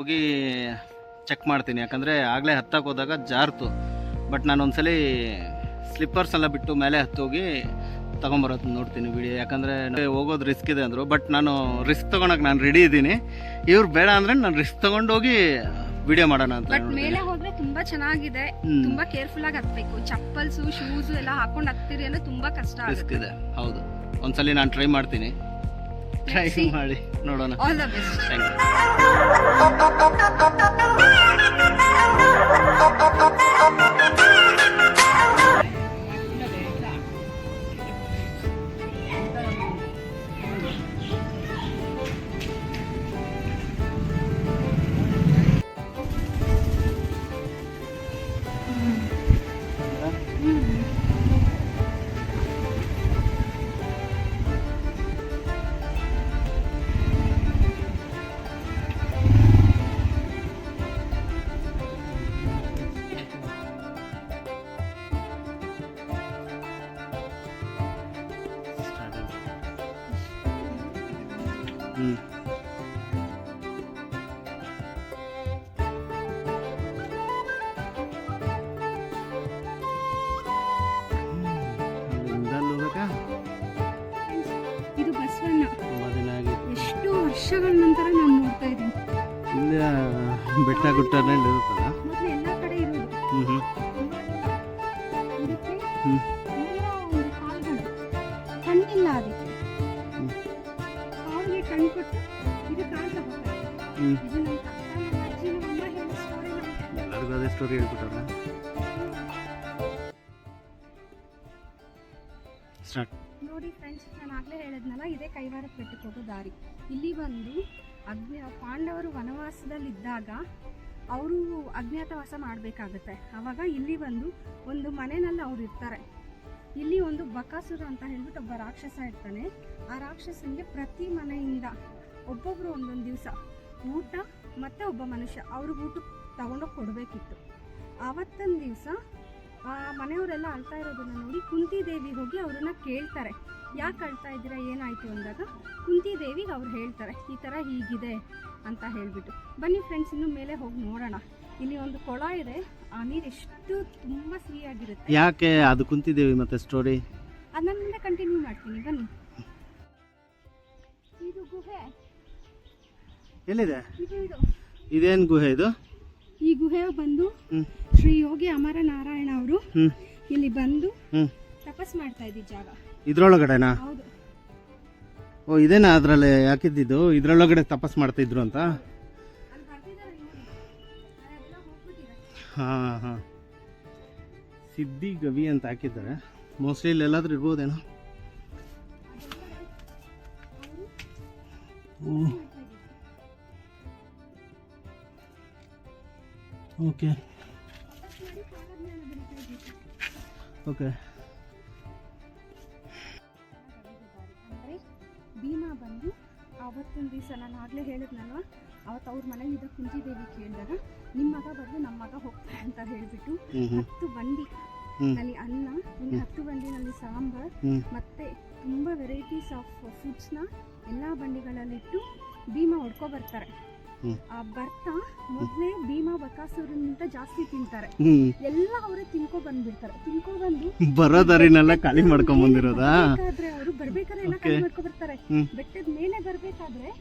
ಹೋಗಿ ಚೆಕ್ ಮಾಡ್ತೀನಿ, ಯಾಕಂದರೆ ಆಗಲೇ ಹತ್ತಕ್ಕೆ ಹೋದಾಗ ಜಾರ್ತು. ಬಟ್ ನಾನು ಒಂದ್ಸಲಿ ಸ್ಲಿಪ್ಪರ್ಸ್ ಎಲ್ಲ ಬಿಟ್ಟು ಮೇಲೆ ಹತ್ತೋಗಿ ತೊಗೊಂಬರೋದು ನೋಡ್ತೀನಿ ವಿಡಿಯೋ, ಯಾಕಂದರೆ ಹೋಗೋದು ರಿಸ್ಕ್ ಇದೆ ಅಂದರು. ಬಟ್ ನಾನು ರಿಸ್ಕ್ ತೊಗೊಳಕ್ಕೆ ನಾನು ರೆಡಿ ಇದ್ದೀನಿ. ಇವ್ರು ಬೇಡ ಅಂದರೆ ನಾನು ರಿಸ್ಕ್ ತೊಗೊಂಡೋಗಿ ವಿಡಿಯೋ ಮಾಡೋಣ ಅಂತ. ಬಟ್ ಮೇಲೆ ಹೋದ್ರೆ ತುಂಬಾ ಚೆನ್ನಾಗಿದೆ, ತುಂಬಾ ಕೇರ್ಫುಲ್ ಆಗಿ ಹತ್ಬೇಕು. ಚಪ್ಪಲ್ಸ್ ಶೂಸ್ ಎಲ್ಲ ಹಾಕೊಂಡು ಹತ್ತಿರಿ ಅಂದ್ರೆ ತುಂಬಾ ಕಷ್ಟ ರಿಸ್ಕ್ ಇದೆ. ಹೌದು, ಒಂದ್ಸಲಿ ನಾನು ಟ್ರೈ ಮಾಡ್ತೀನಿ, ಟ್ರೈ ಮಾಡಿ ನೋಡೋಣ. All the best. ಥ್ಯಾಂಕ್ ಇದು ಬಸವಣ್ಣ ಎಷ್ಟು ವರ್ಷಗಳ ನಂತರ ನಾನು ನೋಡ್ತಾ ಇದ್ದೀನಿ. ಇಲ್ಲಿ ಬೆಟ್ಟ ಗುಟ್ಟನಲ್ಲಿ ಇರುತ್ತಲ್ಲ, ಮೊದಲು ಎಲ್ಲ ಕಡೆ ಇರೋದು. ಇದಕ್ಕೆ ಒಂದು ಕಾಲ್ಗಳು ಕಣ್ಣಿಲ್ಲ, ಅದಕ್ಕೆ ಕಾಲಿಗೆ ಕಣ್ಣು ಕೊಟ್ಟು ಇದು ಕಾಲ್ ತಗೋತಾರೆ. ಇದು ನಮ್ಮ ತಾತ ನಮ್ಮ ಅಜ್ಜಿ ನಮ್ಮ ಅಮ್ಮ ಹೇಳೋ ಸ್ಟೋರಿ. ಎಲ್ಲರಿಗೂ ಅದೇ ಸ್ಟೋರಿ ಹೇಳ್ಬಿಟ್ಟಾರ. ಸ್ಟಾರ್ಟ್ ನೋಡಿ ಫ್ರೆಂಡ್ಸ್, ನಾನು ಆಗಲೇ ಹೇಳಿದ್ನಲ್ಲ, ಇದೇ ಕೈವಾರ ಬೆಟ್ಟಕ್ಕೆ ಹೋಗೋ ದಾರಿ. ಇಲ್ಲಿ ಬಂದು ಪಾಂಡವರು ವನವಾಸದಲ್ಲಿದ್ದಾಗ ಅವರು ಅಜ್ಞಾತವಾಸ ಮಾಡಬೇಕಾಗತ್ತೆ. ಆವಾಗ ಇಲ್ಲಿ ಬಂದು ಒಂದು ಮನೆಯಲ್ಲಿ ಅವ್ರು ಇರ್ತಾರೆ. ಇಲ್ಲಿ ಒಂದು ಬಕಾಸುರ ಅಂತ ಹೇಳ್ಬಿಟ್ಟು ಒಬ್ಬ ರಾಕ್ಷಸ ಇರ್ತಾನೆ. ಆ ರಾಕ್ಷಸನಿಗೆ ಪ್ರತಿ ಮನೆಯಿಂದ ಒಬ್ಬೊಬ್ಬರು ಒಂದೊಂದು ದಿವಸ ಊಟ ಮತ್ತು ಒಬ್ಬ ಮನುಷ್ಯ ಅವ್ರಿಗೆ ಊಟ ತಗೊಂಡೋಗಿ ಕೊಡಬೇಕಿತ್ತು. ಆವತ್ತೊಂದು ದಿವಸ ಆ ಮನೆಯವರೆಲ್ಲ ಅಳ್ತಾ ಇರೋದನ್ನ ನೋಡಿ ಕುಂತಿದೇವಿ ಹೋಗಿ ಅವ್ರನ್ನ ಕೇಳ್ತಾರೆ, ಯಾಕೆ ಅಳ್ತಾ ಇದ್ದೀರಾ, ಏನಾಯಿತು ಅಂದಾಗ ಕುಂತಿದೇವಿಗೆ ಅವ್ರು ಹೇಳ್ತಾರೆ ಈ ಥರ ಹೀಗಿದೆ ಅಂತ ಹೇಳಿಬಿಟ್ಟು. ಬನ್ನಿ ಫ್ರೆಂಡ್ಸ್, ಇನ್ನು ಮೇಲೆ ಹೋಗಿ ನೋಡೋಣ. ಇಲ್ಲಿ ಒಂದು ಕೊಳ ಇದೆ, ಆ ನೀರು ಎಷ್ಟು ತುಂಬ ಸಿಹಿಯಾಗಿರುತ್ತೆ. ಯಾಕೆ ಅದು ಕುಂತಿದ್ದೇವೆ ಮತ್ತೆ ಸ್ಟೋರಿ ಅದನ್ನ ಮುಂದೆ ಕಂಟಿನ್ಯೂ ಮಾಡ್ತೀನಿ, ಬನ್ನಿ. ಇದು ಗುಹೆ ಎಲ್ಲಿದೆ? ಇದು ಇದೇನು ಗುಹೆ ಇದು? ಈ ಗುಹೆ ಬಂದು ಶ್ರೀ ಯೋಗಿ ಅಮರ ನಾರಾಯಣ ಅವರು ಇಲ್ಲಿ ಬಂದು ತಪಸ್ ಮಾಡ್ತಾ ಇದ್ದ ಜಾಗ. ಇದ್ರೊಳಗಡೆನಾ? ಹೌದು. ಓ, ಇದೇನಾ ಅದ್ರಲ್ಲಿ ಹಾಕಿದ್ದು? ಇದ್ರೊಳಗಡೆ ತಪಸ್ ಮಾಡ್ತಾ ಇದ್ರು ಅಂತ? ಹಾಂ ಹಾಂ, ಸಿದ್ಧಿ ಗವಿ ಅಂತ ಹಾಕಿದ್ದಾರೆ. ಮೋಸ್ಟ್ಲಿ ಇಲ್ಲಿ ಎಲ್ಲಾದ್ರೂ ಇರ್ಬೋದೇನೋ. Okay okay. ಅಂದರೆ ಭೀಮಾ ಬಂದು ಆವತ್ತೊಂದು ದಿವಸ ನಾನು ಆಗಲೇ ಹೇಳಿದ್ನಲ್ವ, ಅವತ್ತು ಅವ್ರ ಮನೆಯಿಂದ ಕುಂತಿದೇವಿ ಕೇಳಿದಾಗ ನಿಮ್ಮ ಮಗ ಬದಲು ನಮ್ಮ ಮಗ ಹೋಗ್ತಾರೆ ಅಂತ ಹೇಳಿಬಿಟ್ಟು 10 ಬಂಡಿನಲ್ಲಿ ಅನ್ನ, ಇನ್ನು 10 ಬಂಡಿನಲ್ಲಿ ಸಾಂಬಾರ್ ಮತ್ತು ತುಂಬ ವೆರೈಟೀಸ್ ಆಫ್ ಫುಡ್ಸ್ನ ಎಲ್ಲ ಬಂಡಿಗಳಲ್ಲಿಟ್ಟು ಭೀಮಾ ಹೊಡ್ಕೊ ಬರ್ತಾರೆ. ಆ ಬರ್ತಾ ಮೊದಲೇ ಭೀಮಾ ಬಕಾಸುರನಿಂದ ಜಾಸ್ತಿ ತಿಂತಾರೆ. ಎಲ್ಲ ಅವರೇ ತಿನ್ಕೊ ಬಂದ್ಬಿಡ್ತಾರೆ. ತಿನ್ಕೊ ಬಂದು ಬರೋದಾರಿನೆಲ್ಲ ಖಾಲಿ ಮಾಡ್ಕೊಂಡ್ ಬಂದಿರೋದಾ? ಅವರು ಬರ್ಬೇಕಾದ್ರೆ ಎಲ್ಲ ಖಾಲಿ ಮಾಡ್ಕೊ ಬರ್ತಾರೆ. ಬೆಟ್ಟದ ಮೇಲೆ ಬರ್ಬೇಕಾದ್ರೆ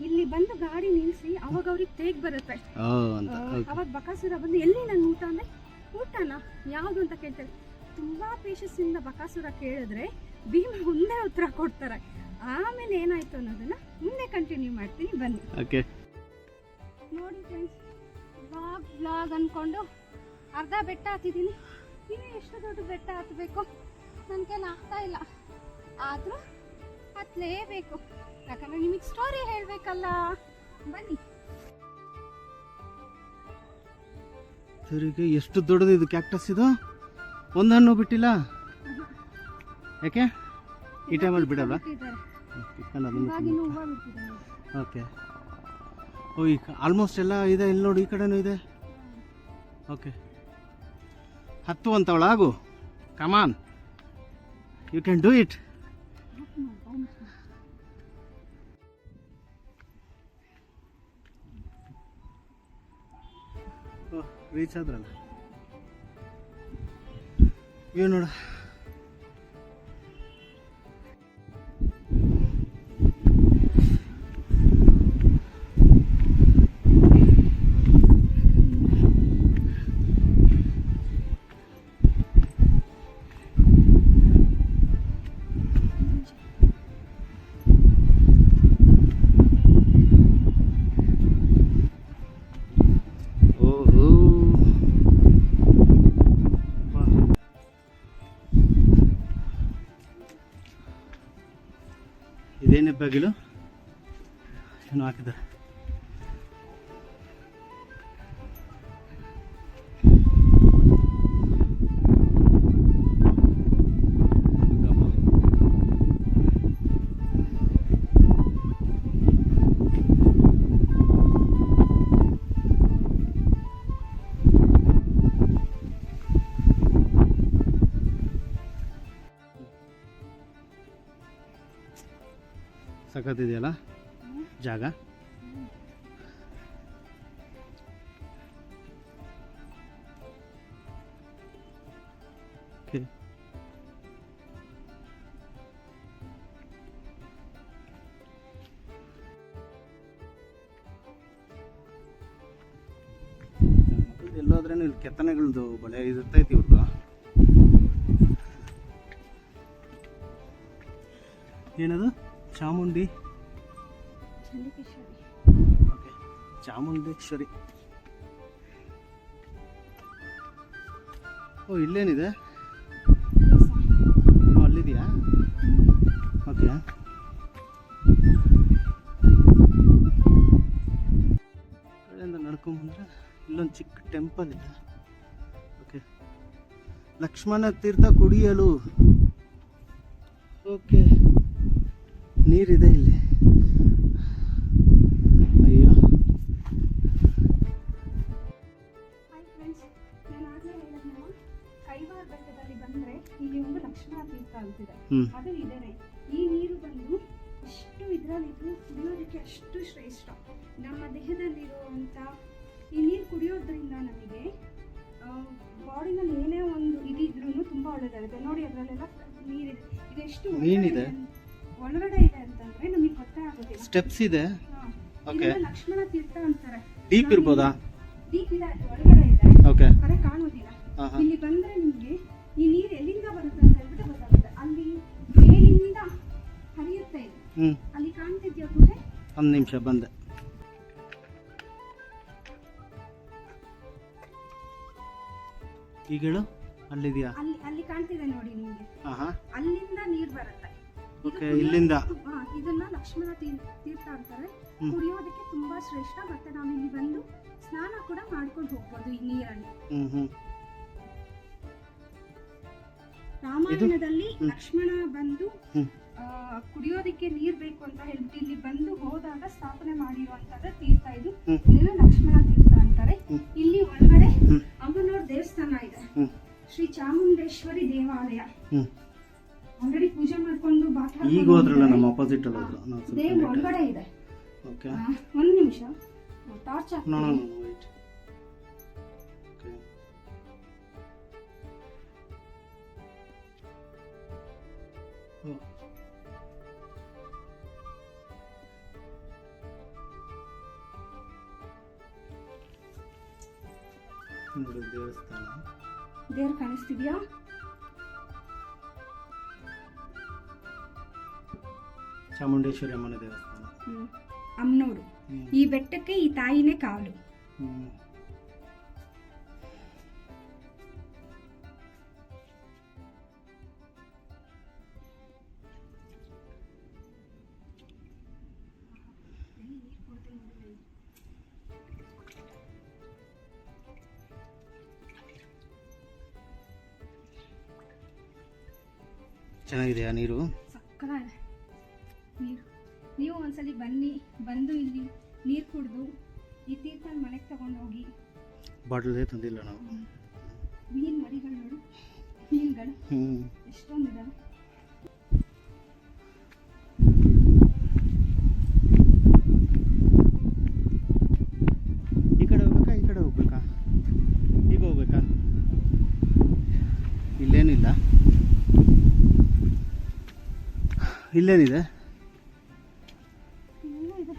ಇಲ್ಲಿ ಬಂದು ಗಾಡಿ ನಿಲ್ಸಿ ಅವಾಗ ಅವ್ರಿಗೆ ತೇಗ್ ಬರುತ್ತೆ. ಅವಾಗ ಬಕಾಸುರ ಬಂದು ಎಲ್ಲಿ ನನ್ನ ಊಟ ಅಂದ್ರೆ, ಊಟನಾ ಯಾವ್ದು ಅಂತ ಕೇಳ್ತಾರೆ. ತುಂಬಾ ಪೇಷನ್ಸ್ ಇಂದ ಬಕಾಸುರ ಕೇಳಿದ್ರೆ ಭೀಮ ಒಂದೇ ಉತ್ತರ ಕೊಡ್ತಾರೆ. ಆಮೇಲೆ ಏನಾಯ್ತು ಅನ್ನೋದನ್ನ ಮುಂದೆ ಕಂಟಿನ್ಯೂ ಮಾಡ್ತೀನಿ, ಬನ್ನಿ. ನೋಡಿ ಫ್ರೆಂಡ್ಸ್, ವ್ಲಾಗ್ ಅನ್ಕೊಂಡು ಅರ್ಧ ಬೆಟ್ಟ ಹತ್ತಿದ್ದೀನಿ. ಇನ್ನು ಎಷ್ಟು ದೊಡ್ಡ ಬೆಟ್ಟ ಹತ್ತಬೇಕು ನನ್ನ ಕೈಲಿ ಆಗ್ತಾ ಇಲ್ಲ, ಆದರೂ ಹತ್ತಲೇಬೇಕು, ಯಾಕಂದ್ರೆ ನಿಮಗೆ ಸ್ಟೋರಿ ಹೇಳಬೇಕಲ್ಲ. ಬನ್ನಿ. ಸರಿಗೆ ಎಷ್ಟು ದೊಡ್ಡದು ಇದು ಕ್ಯಾಕ್ಟಸ್, ಇದು ಒಂದು ಹಣ್ಣು ಬಿಟ್ಟಿಲ್ಲ. ಯಾಕೆ ಈ ಟೈಮಲ್ಲಿ ಬಿಡಲ್ಲ? ಓಕೆ. ಓ, ಈ ಆಲ್ಮೋಸ್ಟ್ ಎಲ್ಲ ಇದೆ ಇಲ್ಲಿ ನೋಡಿ, ಈ ಕಡೆನೂ ಇದೆ. ಓಕೆ, ಹತ್ತುವಂತವಳ ಆಗು, come on, you can do it. Reach ಆದ್ರಲ್ಲ ಇವ್ ನೋಡ. ಇದೇನೇ ಬಾಗಿಲು ಏನು ಹಾಕಿದ್ದಾರೆ. ಸಖತ್ತಿದೆಯಲ್ಲ ಜಾಗ. ಓಕೆ ಎಲ್ಲೋದ್ರೇನು ಇಲ್ಲಿ ಕೆತ್ತನೆಗಳದ್ದು ಬಳೆ ಇರ್ತೈತಿ ಇವ್ರದ್ದು. ಏನದು ಚಾಮುಂಡಿ ಓಕೆ ಚಾಮುಂಡೇಶ್ವರಿ. ಓ ಇಲ್ಲೇನಿದೆ? ಅಲ್ಲಿದೆಯಾ? ಓಕೆ ಕಡೆಯಿಂದ ನಡ್ಕೊಂಬಂದ್ರೆ ಇಲ್ಲೊಂದು ಚಿಕ್ಕ ಟೆಂಪಲ್ ಇದೆ. ಓಕೆ ಲಕ್ಷ್ಮಣ ತೀರ್ಥ ಕುಡಿಯಲು. ಓಕೆ ನೀರಿದೆ ಇಲ್ಲಿ. ಅಯ್ಯೋ ಹಾಯ್ ಫ್ರೆಂಡ್ಸ್, ನಾನು ಆಗಲೇ ಹೇಳಿದ್ನಲ್ಲ, ಕೈವಾರ ಬೆಟ್ಟದಲ್ಲಿ ಬಂದರೆ ಇಲ್ಲಿ ಒಂದು ಲಕ್ಷ್ಮಣ ತೀರ್ಥ ಅಂತಿದೆ. ಅದು ಇದೇನೆ. ಈ ನೀರು ಬಂದು ಎಷ್ಟು ಇದರಲ್ಲಿದ್ದು ಕುಡಿಯೋದಕ್ಕೆ ಅಷ್ಟು ಶ್ರೇಷ್ಠ. ನಮ್ಮ ದೇಹದಲ್ಲಿರುವಂಥ ಈ ನೀರು ಕುಡಿಯೋದ್ರಿಂದ ನಮಗೆ ಬಾಡಿನಲ್ಲಿ ಏನೇ ಒಂದು ಇದಿದ್ರೂ ತುಂಬ ಒಳ್ಳೆಯದಾಗುತ್ತೆ. ನೋಡಿ ಅದರಲ್ಲೆಲ್ಲ ನೀರಿದೆ. ಇದೆಷ್ಟು ಮೀನಿದೆ ಒಳಗಡೆ ಇದೆ ಅಂತಂದ್ರೆ ನಮಗೆ ಗೊತ್ತೇ ಆಗುತ್ತೆ. ಸ್ಟೆಪ್ಸ್ ಇದೆ. ಓಕೆ ಲಕ್ಷ್ಮಣ ತೀರ್ಥ ಅಂತಾರೆ. ಡೀಪ್ ಇರ್ಬೋದಾ? ಡೀಪ್ ಇದೆ, ಒಳಗಡೆ ಇದೆ. ಓಕೆ ಅದೇ ಕಾಣೋದಿಲ್ಲ. ಇಲ್ಲಿ ಬಂದ್ರೆ ನಿಮ್ಗೆ ಈ ನೀರು ಎಲ್ಲಿಂದ ಬರುತ್ತೆ ಅಂತ ಹೇಳ್ಬಿಟ್ಟು ಗೊತ್ತಾಗುತ್ತೆ. ಅಲ್ಲಿ ಮೇಲಿಂದ ಹರಿಯುತ್ತೆ ಇದೆ. ಅಲ್ಲಿ ಕಾಣ್ತಿದ್ಯಾ ಗುಹೆ? ಒಂದು ನಿಮಿಷ ಬಂದೆ. ಈಗ ಹೇಳು, ಅಲ್ಲಿದೆಯಾ? ಅಲ್ಲಿ ಕಾಣ್ತಿದೆ ನೋಡಿ ನಿಮ್ಗೆ. ಅಲ್ಲಿಂದ ನೀರು ಬರುತ್ತೆ. ಓಕೆ ಇಲ್ಲಿಂದ ಇದನ್ನ ಲಕ್ಷ್ಮಣ ತೀರ್ಥ ಅಂತಾರೆ. ಕುಡಿಯೋದಕ್ಕೆ ತುಂಬಾ ಶ್ರೇಷ್ಠ. ಮತ್ತೆ ನಾವು ಇಲ್ಲಿ ಬಂದು ಸ್ನಾನ ಕೂಡ ಮಾಡ್ಕೊಂಡು ಹೋಗ್ಬೋದು ಈ ನೀರಲ್ಲಿ. ರಾಮಾಯಣದಲ್ಲಿ ಲಕ್ಷ್ಮಣ ಬಂದು ಕುಡಿಯೋದಕ್ಕೆ ನೀರ್ ಬೇಕು ಅಂತ ಹೇಳ್ಬಿಟ್ಟು ಇಲ್ಲಿ ಬಂದು ಹೋದಾಗ ಸ್ಥಾಪನೆ ಮಾಡಿರುವಂತದ ತೀರ್ಥ ಇದು. ಇದನ್ನ ಲಕ್ಷ್ಮಣ ತೀರ್ಥ ಅಂತಾರೆ. ಇಲ್ಲಿ ಒಳಗಡೆ ಅಮ್ಮನವ್ರ ದೇವಸ್ಥಾನ ಇದೆ, ಶ್ರೀ ಚಾಮುಂಡೇಶ್ವರಿ ದೇವಾಲಯ. ಆಲ್ರೆಡಿ ಪೂಜೆ ಮಾಡ್ಕೊಂಡು ಈಗ ಹೋದ್ರಲ್ಲ ನಮ್ಮ ಅಪೋಸಿಟ್ ಅಲ್ಲಿ ಹೋದ್ರು. ದೇವ್ರ ಒಳಗಡೆ ಇದೆ. ಓಕೆ ಒಂದು ನಿಮಿಷ ಟಾರ್ಚ್ ಹಾಕ್ತೀನಿ. ದೇವಸ್ಥಾನ ದೇವ್ರ ಕಾಣಿಸ್ತಿದ್ಯಾ? ಚಾಮುಂಡೇಶ್ವರಿ ಅಮ್ಮನ ದೇವಸ್ಥಾನ. ಅಮ್ಮನವರು. ಈ ಬೆಟ್ಟಕ್ಕೆ ಈ ತಾಯಿನೇ ಕಾವಲು. ಚೆನ್ನಾಗಿದೆಯಾ ನೀರು? ಸಕ್ಕತ್ತಾಗಿದೆ ನೀರು. ನೀವು ಒಂದ್ಸಲಿ ಬನ್ನಿ, ಬಂದು ಇಲ್ಲಿ ನೀರು ಕುಡಿದು ಈ ತೀರ್ಥ ಮನೆಗೆ ತಗೊಂಡೋಗಿ. ಬಾಟಲ್ ತಂದಿಲ್ಲ ನಾವು. ಮೀನು ಮರಿಗಳು ನೋಡು, ಮೀನುಗಳು ಎಷ್ಟೊಂದಿದಾವೆ. ಈ ಕಡೆ ಹೋಗ್ಬೇಕಾ ಈ ಕಡೆ ಹೋಗ್ಬೇಕಾ? ಇಲ್ಲೇನಿದೆ? ಇಲ್ಲೂ ಇದೆ.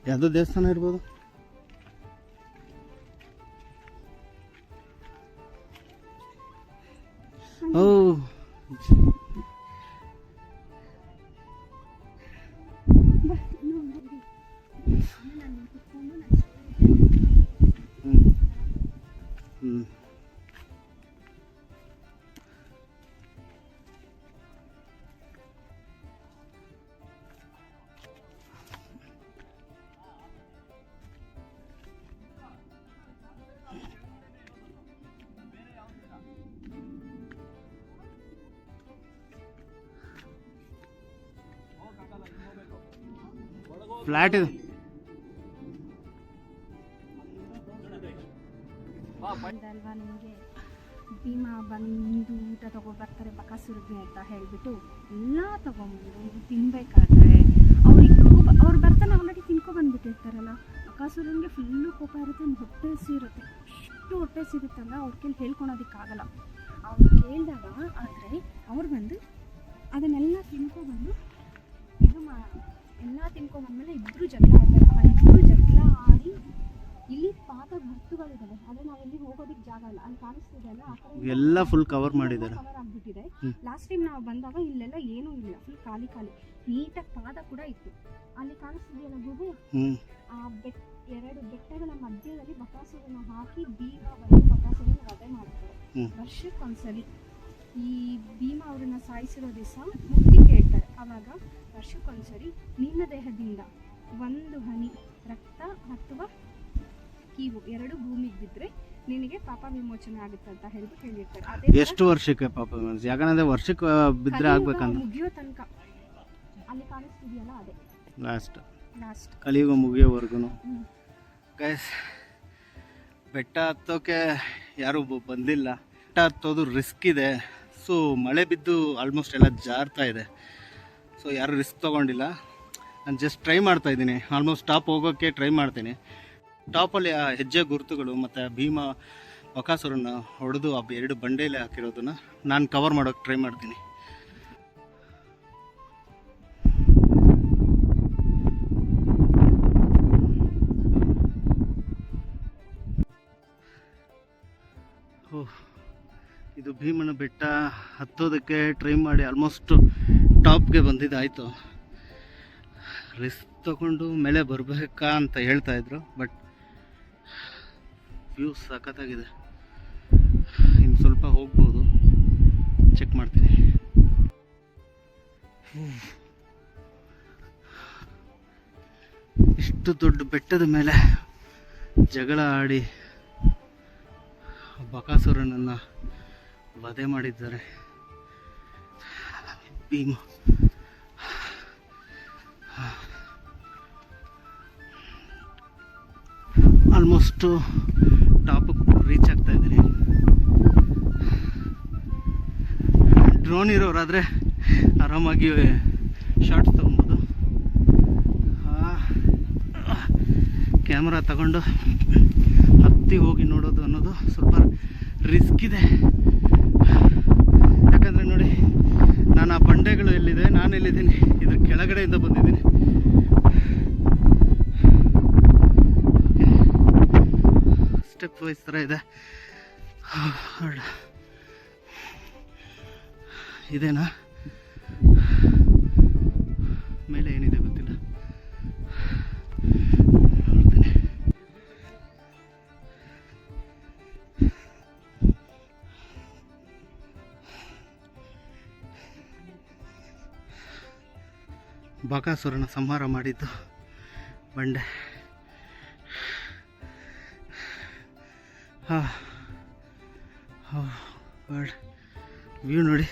ಯಾವುದೋ ದೇವಸ್ಥಾನ ಇರ್ಬೋದು. ಓ ಫ್ಲಾಟ್ ಇದೆ. ಅಲ್ವಾ ನಿಮಗೆ ಭೀಮಾ ಬಂದು ಊಟ ತಗೊಬರ್ತಾರೆ ಬಕಾಸುರಗೆ ಅಂತ ಹೇಳಿಬಿಟ್ಟು ಎಲ್ಲ ತಗೊಂಬಂದು ತಿನ್ಬೇಕಾದ್ರೆ ಅವ್ರು ಬರ್ತಾನೆ ಆಲ್ರೆಡಿ ತಿನ್ಕೊಬಂದ್ಬಿಟ್ಟಿರ್ತಾರಲ್ಲ. ಬಕಾಸುರನಿಗೆ ಫುಲ್ಲು ಕೋಪ ಇರುತ್ತೆ, ಒಂದು ಹೊಟ್ಟೆ ಹಸಿ ಇರುತ್ತೆ. ಅಷ್ಟು ಹೊಟ್ಟೆ ಹಸಿ ಇರುತ್ತಲ್ಲ ಅವ್ರ ಕೈಲಿ ಹೇಳ್ಕೊಳೋದಕ್ಕಾಗಲ್ಲ. ಅವ್ರು ಕೇಳಿದಾಗ ಆದರೆ ಅವ್ರು ಬಂದು ಅದನ್ನೆಲ್ಲ ತಿನ್ಕೊಬಂದು ಎಲ್ಲ ತಿನ್ಕೊಂಡ್ಬಂದ್ಮೇಲೆ ಇಬ್ಬರು ಜಗಳ ಆಡ್ತಾರೆ. ಇಬ್ಬರು ಜಗಳ ಆಡಿ ಇಲ್ಲಿ ಪಾದ ಗುರ್ತುಗಳಿದ್ದಾವೆ. ಆದರೆ ನಾವೆಲ್ಲಿ ಹೋಗೋದಕ್ಕೆ ಜಾಗ ಇಲ್ಲ. ಅಲ್ಲಿ ಕಾಣಿಸ್ತಿದೆ ಅಲ್ಲ, ಆ ಕಡೆ ಎಲ್ಲ ಫುಲ್ ಕವರ್ ಮಾಡಿದ್ದಾರೆ, ಕವರ್ ಆಗಿಬಿಟ್ಟಿದೆ. ಲಾಸ್ಟ್ ಟೈಮ್ ನಾವು ಬಂದಾಗ ಇಲ್ಲೆಲ್ಲ ಏನೂ ಇಲ್ಲ, ಫುಲ್ ಖಾಲಿ ನೀಟಾಗಿ ಪಾದ ಕೂಡ ಇತ್ತು. ಅಲ್ಲಿ ಕಾಣಿಸ್ತಿದೆಯಲ್ಲ ಗುಹೆ, ಆ ಎರಡು ಬೆಟ್ಟಗಳ ಮಧ್ಯದಲ್ಲಿ ಬಕಾಸುರನ ಹಾಕಿ ಭೀಮ ಬಂದು ಬಕಾಸುರನ ವಧೆ ಮಾಡ್ತಾರೆ. ವರ್ಷಕ್ಕೊಂದ್ಸಲಿ ಈ ಭೀಮ ಅವ್ರನ್ನ ಸಾಯಿಸಿರೋ ದಿವಸ ಮುಕ್ತಿ ಕೇಳ್ತಾರೆ. ಆವಾಗ ವರ್ಷಕ್ಕೊಂದ್ಸರಿ ನಿನ್ನ ದೇಹದಿಂದ ಒಂದು ಹನಿ ರಕ್ತ ಅಥವಾ ಕೀವು ಎರಡು ಭೂಮಿಗೆ ಬಿದ್ದರೆ ನಿನಗೆ ಪಾಪ ವಿಮೋಚನೆ ಆಗುತ್ತೆ ಅಂತ ಹೇಳ್ಬಿಟ್ಟು ಹೇಳಿರ್ತಾರೆ. ಎಷ್ಟು ವರ್ಷಕ್ಕೆ ಪಾಪ ವಿಮೋಚನೆ? ಯಾಕಂದ್ರೆ ವರ್ಷಕ್ಕೆ ಬಿದ್ದರೆ ಆಗ್ಬೇಕಂತ ಮುಗಿಯೋ ತನಕ. ಅಲ್ಲಿ ಕಾಣಿಸ್ತಿದೆಯಲ್ಲ ಅದೇ ಲಾಸ್ಟ್ ಕಲಿಯುಗ ಮುಗಿಯೋವರೆಗೂ. ಗೈಸ್, ಬೆಟ್ಟ ಹತ್ತೋಕೆ ಯಾರೂ ಬಂದಿಲ್ಲ. ಬೆಟ್ಟ ಹತ್ತೋದು ರಿಸ್ಕ್ ಇದೆ. ಸೊ ಮಳೆ ಬಿದ್ದು ಆಲ್ಮೋಸ್ಟ್ ಎಲ್ಲ ಜಾರ್ತಾ ಇದೆ. ಸೊ ಯಾರೂ ರಿಸ್ಕ್ ತೊಗೊಂಡಿಲ್ಲ. ನಾನು ಜಸ್ಟ್ ಟ್ರೈ ಮಾಡ್ತಾಯಿದ್ದೀನಿ. ಆಲ್ಮೋಸ್ಟ್ ಟಾಪ್ ಹೋಗೋಕ್ಕೆ ಟ್ರೈ ಮಾಡ್ತೀನಿ. ಟಾಪಲ್ಲಿ ಆ ಹೆಜ್ಜೆ ಗುರುತುಗಳು ಮತ್ತು ಭೀಮ ಬಕಾಸುರನ್ನ ಹೊಡೆದು ಆ ಎರಡು ಬಂಡೆಯಲ್ಲಿ ಹಾಕಿರೋದನ್ನು ನಾನು ಕವರ್ ಮಾಡೋಕ್ಕೆ ಟ್ರೈ ಮಾಡ್ತೀನಿ. ಇದು ಭೀಮನ ಬೆಟ್ಟ ಹತ್ತೋದಕ್ಕೆ ಟ್ರೈ ಮಾಡಿ ಆಲ್ಮೋಸ್ಟ್ ಟಾಪ್ಗೆ ಬಂದಿದ್ದಾಯಿತು. ರಿಸ್ಕ್ ತಗೊಂಡು ಮೇಲೆ ಬರಬೇಕಾ ಅಂತ ಹೇಳ್ತಾಯಿದ್ರು. ಬಟ್ ವ್ಯೂ ಸಖತ್ತಾಗಿದೆ. ಇನ್ನು ಸ್ವಲ್ಪ ಹೋಗ್ಬೋದು, ಚೆಕ್ ಮಾಡ್ತೀನಿ. ಇಷ್ಟು ದೊಡ್ಡ ಬೆಟ್ಟದ ಮೇಲೆ ಜಗಳ ಆಡಿ ಬಕಾಸುರನನ್ನು ವಧೆ ಮಾಡಿದ್ದಾರೆ ಭೀಮ. ಆಲ್ಮೋಸ್ಟು ಟಾಪಿಗೆ ರೀಚ್ ಆಗ್ತಾ ಇದ್ದೀನಿ. ಡ್ರೋನ್ ಇರೋರಾದರೆ ಆರಾಮಾಗಿ ಶಾರ್ಟ್ಸ್ ತಗೊಬೋದು. ಕ್ಯಾಮ್ರಾ ತಗೊಂಡು ಹತ್ತಿ ಹೋಗಿ ನೋಡೋದು ಅನ್ನೋದು ಸ್ವಲ್ಪ ರಿಸ್ಕ್ ಇದೆ. ಯಾಕಂದರೆ ನೋಡಿ, ನಾನು ಆ ಬಂಡೆಗಳು ಎಲ್ಲಿದೆ, ನಾನು ಎಲ್ಲಿದ್ದೀನಿ, ಇದ್ರ ಕೆಳಗಡೆಯಿಂದ ಬಂದಿದ್ದೀನಿ. ಸ್ಟೆಪ್ ವೈಸ್ ಥರ ಇದೆ. ಇದೇನಾ ಮೇಲೆ ಏನಿದೆ ಗೊತ್ತಿಲ್ಲ, ನೋಡ್ತೀನಿ. ಬಕಾಸುರನ ಸಂಹಾರ ಮಾಡಿದ್ದು ಬಂಡೆ. ವ್ಯೂ ನೋಡಿ,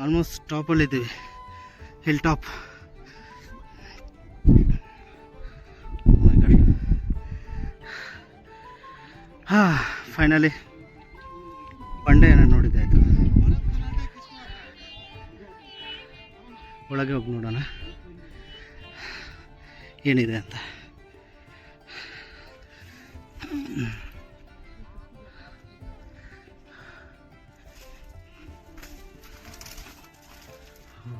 ಆಲ್ಮೋಸ್ಟ್ ಟಾಪಲ್ಲಿದ್ದೀವಿ, ಹಿಲ್ ಟಾಪ್. ಫೈನಲಿ ಬಂಡೆಯನ್ನು ನೋಡಿದ್ದಾಯಿತು. ಒಳಗೆ ಹೋಗಿ ನೋಡೋಣ ಏನಿದೆ ಅಂತ. ಮೈ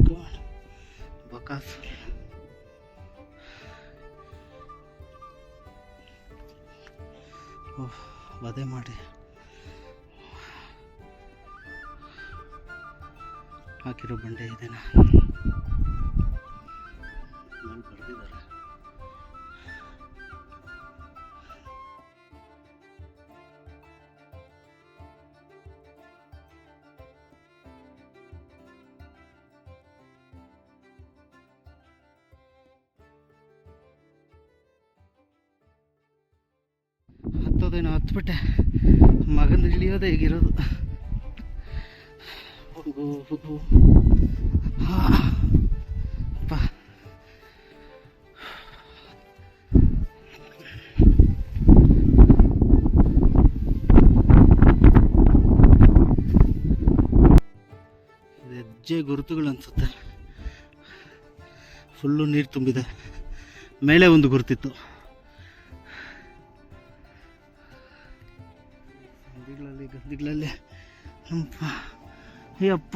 ಗಾಡ್, ಬಕಾಸುರ. ವಧೆ ಮಾಡಿ ಹಾಕಿರೋ ಬಂಡೆ ಇದೆನಾ ಬರ್ದಿದ್ದಾರೆ. ಹತ್ತೋದೇನೋ ಹತ್ಬಿಟ್ಟೆ, ಮಗಂದು ಇಳಿಯೋದೇ ಹೇಗಿರೋದು. ಹೆಜ್ಜೆ ಗುರುತುಗಳು ಅನ್ಸುತ್ತೆ. ಫುಲ್ಲು ನೀರು ತುಂಬಿದೆ. ಮೇಲೆ ಒಂದು ಗುರುತಿತ್ತು. ಗದ್ದಿಗಳಲ್ಲಿ ಯಪ್ಪ,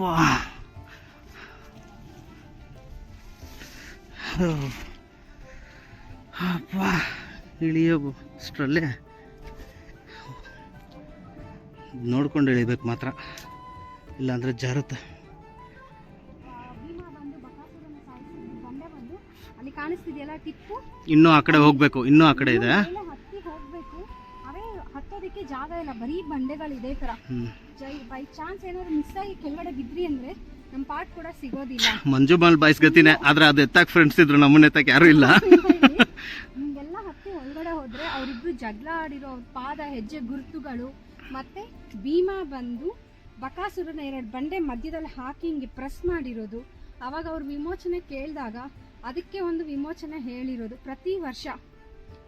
ಅಪ್ಪ ಇಳಿಯೋ ಅಷ್ಟರಲ್ಲೇ ನೋಡ್ಕೊಂಡು ಇಳಿಬೇಕು ಮಾತ್ರ, ಇಲ್ಲಾಂದರೆ ಜಾರುತ್ತೆ. ಅಲ್ಲಿ ಕಾಣಿಸ್ತಿದೆಯಲ್ಲ ಟಿಪ್ಪು, ಇನ್ನೂ ಆ ಕಡೆ ಹೋಗ್ಬೇಕು, ಇನ್ನೂ ಆ ಕಡೆ ಇದೆ. ಹತ್ತಿ ಹೋಗ್ಬೇಕು, ಅವೇ ಹತ್ತೋದಕ್ಕೆ ಜಾಗ ಇಲ್ಲ, ಬರೀ ಬಂಡೆಗಳು ಇದೇ ತರ. ಬೈ ಚಾನ್ಸ್ ಏನಾದ್ರು ಮಿಸ್ ಆಗಿ ಕೆಳಗಡೆ ಬಿದ್ರಿ ಅಂದ್ರೆ ನಮ್ಮ ಪಾರ್ಟ್ ಕೂಡ ಸಿಗೋದಿಲ್ಲ. ಮಂಜು ಮಾಲ್ ಬಾಯ್ಸ್ ಗತಿನೇ, ಆದ್ರೆ ಅದು ಎತ್ತಾಕ್ ಫ್ರೆಂಡ್ಸ್ ಇದ್ರು, ನಮ್ಮನ್ನ ಎತ್ತಾಕ್ ಯಾರು ಇಲ್ಲ. ಹಿಂಗೆಲ್ಲ ಹತ್ತಿ ಒಳಗಡೆ ಹೋದ್ರೆ ಅವರಿಬ್ರು ಜಗಳ ಆಡಿರೋ ಅವ್ರ ಪಾದ ಹೆಜ್ಜೆ ಗುರುತುಗಳು, ಮತ್ತೆ ಭೀಮಾ ಬಂದು ಬಕಾಸುರನ 2 ಬಂಡೆ ಮಧ್ಯದಲ್ಲಿ ಹಾಕಿ ಹಿಂಗೆ ಪ್ರೆಸ್ ಮಾಡಿರೋದು. ಅವಾಗ ಅವ್ರ ವಿಮೋಚನೆ ಕೇಳಿದಾಗ ಅದಕ್ಕೆ ಒಂದು ವಿಮೋಚನೆ ಹೇಳಿರೋದು. ಪ್ರತಿ ವರ್ಷ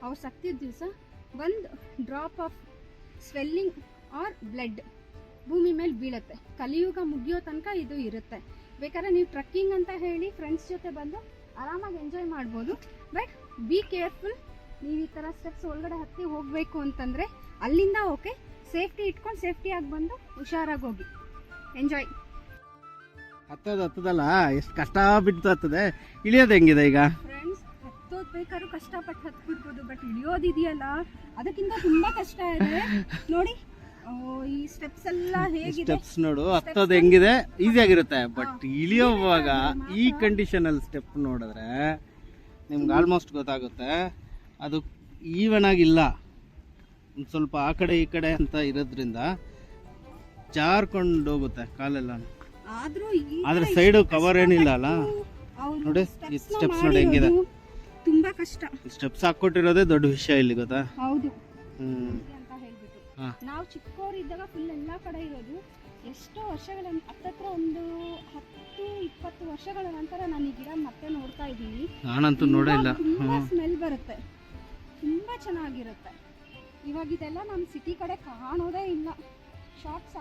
ಅವ್ರು ಸತ್ತಿದ ದಿವಸ 1 drop of swelling or blood ಭೂಮಿ ಮೇಲೆ ಬೀಳುತ್ತೆ. ಕಲಿಯುಗ ಮುಗಿಯೋ ತನಕ ಇದು ಇರುತ್ತೆ. ಬೇಕಾದ್ರೆ ನೀವು ಟ್ರಕ್ಕಿಂಗ್ ಅಂತ ಹೇಳಿ ಫ್ರೆಂಡ್ಸ್ ಜೊತೆ ಬಂದು ಆರಾಮಾಗಿ ಎಂಜಾಯ್ ಮಾಡ್ಬೋದು. But be careful. ನೀವು ಈ ಥರ ಸ್ಟೆಪ್ಸ್ ಒಳಗಡೆ ಹತ್ತಿ ಹೋಗಬೇಕು ಅಂತಂದರೆ ಅಲ್ಲಿಂದ ಓಕೆ, ಸೇಫ್ಟಿ ಇಟ್ಕೊಂಡು ಸೇಫ್ಟಿಯಾಗಿ ಬಂದು ಹುಷಾರಾಗಿ ಹೋಗಿ ಎಂಜಾಯ್. ಹತ್ತದಲ್ಲ, ಎಷ್ಟು ಕಷ್ಟ ಬಿಟ್ಟು ಹತ್ತದೆ. ಇಳಿಯೋದು ಹೆಂಗಿದೆ ಈಗ? ಫ್ರೆಂಡ್ಸ್, ಹತ್ತೋದು ಬೇಕಾದ್ರೂ ಕಷ್ಟಪಟ್ಟು ಹತ್ಬಿಡ್ಬೋದು, ಬಟ್ ಇಳಿಯೋದಿದೆಯಲ್ಲ ಅದಕ್ಕಿಂತ ತುಂಬಾ ಕಷ್ಟ ಇದೆ. ನೋಡಿ ಈ ಸ್ಟೆಪ್ಸ್ ಎಲ್ಲ ಹೇಗಿದೆ, ಸ್ಟೆಪ್ಸ್ ನೋಡು. ಹತ್ತೋದು ಹೆಂಗಿದೆ, ಈಸಿ ಆಗಿರುತ್ತೆ. ಬಟ್ ಇಳಿಯೋವಾಗ ಈ ಕಂಡೀಷನ್ ಅಲ್ಲಿ ಸ್ಟೆಪ್ ನೋಡಿದ್ರೆ ನಿಮ್ಗೆ ಆಲ್ಮೋಸ್ಟ್ ಗೊತ್ತಾಗುತ್ತೆ ಅದು ಈವನ್ ಆಗಿಲ್ಲ. ಒಂದು ಸ್ವಲ್ಪ ಆ ಕಡೆ ಈ ಕಡೆ ಅಂತ ಇರೋದ್ರಿಂದ ಜಾರ್ಕೊಂಡು ಹೋಗುತ್ತೆ ಕಾಲೆಲ್ಲ. ಆದ್ರೆ ಸೈಡ್ ಕವರ್ ಏನಿಲ್ಲ ಅಲ್ಲ. ನೋಡಿ ಈ ಸ್ಟೆಪ್ಸ್ ನೋಡಿ ಹೆಂಗಿದೆ, ತುಂಬಾ ಕಷ್ಟ. ಸ್ಟೆಪ್ಸ್ ಹಾಕೊಟ್ಟಿರೋದೇ ದೊಡ್ಡ ವಿಷಯ ಇಲ್ಲಿ, ಗೊತ್ತಾ? ಹೌದು. ಅಂತ ಹೇಳ್ಬಿಟ್ಟು ನಾವು ಚಿಕ್ಕವರಿದ್ದಾಗ ಫುಲ್ ಎಲ್ಲಾ ಕಡೆ ಇರೋದು. ಎಷ್ಟೋ ವರ್ಷಗಳ ಹತ್ತತ್ರ ಒಂದು 10-20 ವರ್ಷಗಳ ನಂತರ ನಾನು ಈ ಗಿಡ ಮತ್ತೆ ನೋಡ್ತಾ ಇದ್ದೀನಿ. ನಾನಂತೂ ನೋಡೇ ಇಲ್ಲ. ತುಂಬಾ ಸ್ಮೆಲ್ ಬರುತ್ತೆ, ತುಂಬಾ ಚೆನ್ನಾಗಿರುತ್ತೆ. ಇವಾಗ ಇದೆಲ್ಲ ನಮ್ಮ ಸಿಟಿ ಕಡೆ ಕಾಣೋದೇ ಇಲ್ಲ. ಶಾರ್ಟ್ಸ್